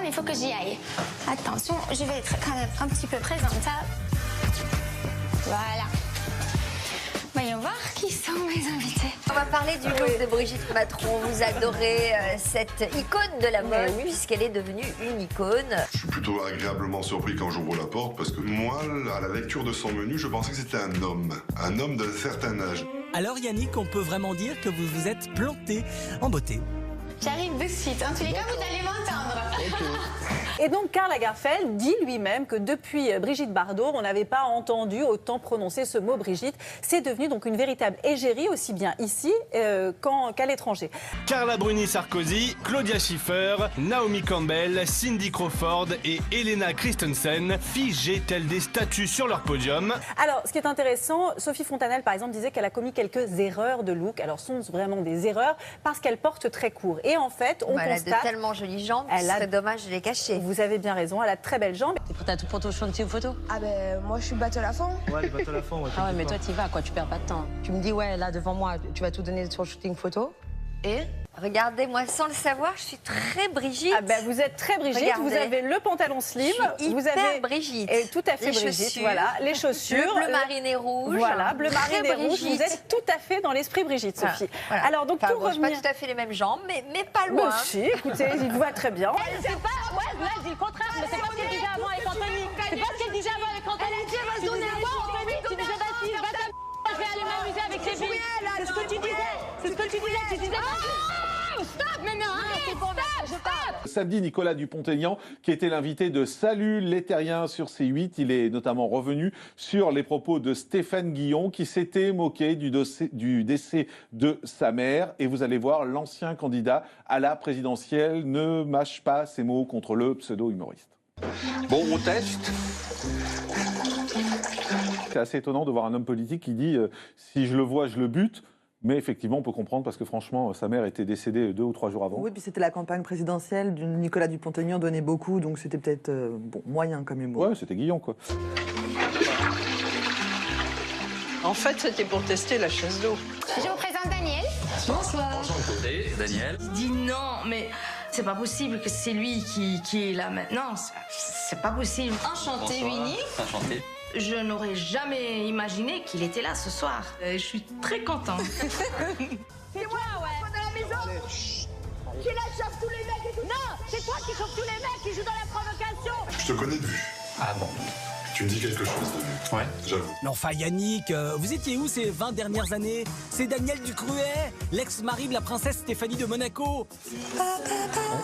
il faut que j'y aille. Attention, je vais être quand même un petit peu présentable. Voilà. Voyons voir qui sont mes invités. On va parler du look de Brigitte Macron. Vous adorez cette icône de la mode, puisqu'elle est devenue une icône. Je suis plutôt agréablement surpris quand j'ouvre la porte, parce que moi, à la lecture de son menu, je pensais que c'était un homme d'un certain âge. Alors Yannick, on peut vraiment dire que vous vous êtes planté en beauté. J'arrive de suite. En tous les cas, vous allez m'entendre. Et donc Karl Lagerfeld dit lui-même que depuis Brigitte Bardot, on n'avait pas entendu autant prononcer ce mot Brigitte. C'est devenu donc une véritable égérie, aussi bien ici qu'à l'étranger. Carla Bruni-Sarkozy, Claudia Schiffer, Naomi Campbell, Cindy Crawford et Helena Christensen figées telles des statues sur leur podium. Alors, ce qui est intéressant, Sophie Fontanelle, par exemple, disait qu'elle a commis quelques erreurs de look. Alors, sont vraiment des erreurs parce qu'elle porte très court. Et en fait, on constate... Elle a de tellement jolies jambes, c'est dommage de les cacher. Vous avez bien raison, elle a de très belles jambes. T'es prête à tout pour ton chantier ou photo? Ah ben, moi je suis battle à fond. Ouais, le battle à fond. Ouais, ah ouais, mais toi t'y vas, quoi, tu perds pas de temps. Tu me dis, ouais, là devant moi, tu vas tout donner sur le shooting photo. Et regardez-moi, sans le savoir, je suis très Brigitte. Ah ben, vous êtes très Brigitte, regardez. Vous avez le pantalon slim. Vous avez Brigitte. Et tout à fait les Brigitte, chaussures, voilà. Les chaussures. Le bleu marine et rouge. Voilà, bleu marine et rouge. Vous êtes tout à fait dans l'esprit Brigitte, Sophie. Voilà. Alors, donc, enfin, pour revenir... pas tout à fait les mêmes jambes, mais pas loin. Si, écoutez, il vous va très bien. C'est pas... Ouais, là, je dis le contraire, mais c'est pas ce qu'elle disait avant avec Anthony. C'est pas ce qu'elle disait avant avec Anthony. Elle a dit, elle va se donner à fond. Tu disais, vas-y, va ta... Je vais aller m'amuser avec les filles. C'est ce que tu disais. C'est ce que tu disais. Tu disais, stop, mais non, stop. Samedi, Nicolas Dupont-Aignan, qui était l'invité de Salut les Terriens sur C8, il est notamment revenu sur les propos de Stéphane Guillon, qui s'était moqué du décès de sa mère. Et vous allez voir, l'ancien candidat à la présidentielle ne mâche pas ses mots contre le pseudo-humoriste. Bon, on teste. C'est assez étonnant de voir un homme politique qui dit si je le vois, je le bute. Mais effectivement, on peut comprendre parce que franchement, sa mère était décédée 2 ou 3 jours avant. Oui, puis c'était la campagne présidentielle. Nicolas Dupont-Aignan donnait beaucoup, donc c'était peut-être bon, moyen comme humour. Ouais, c'était Guillon, quoi. En fait, c'était pour tester la chaise d'eau. Je vous présente Daniel. Bonsoir. Enchanté, Daniel. Il dit non, mais c'est pas possible que c'est lui qui est là maintenant. C'est pas possible. Enchanté, Winnie. Enchanté. Je n'aurais jamais imaginé qu'il était là ce soir. Je suis très contente. C'est moi, ouais. Dans la maison. Chut. Qui la chauffe tous les mecs et tout. Non, c'est toi qui chauffe tous les mecs qui jouent dans la provocation. Je te connais de vue. Ah bon? Tu me dis quelque chose de vue. Ouais. J'avoue. Mais enfin Yannick, vous étiez où ces 20 dernières années? C'est Daniel Ducruet, l'ex-mari de la princesse Stéphanie de Monaco. Bon,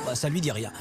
bah ça lui dit rien.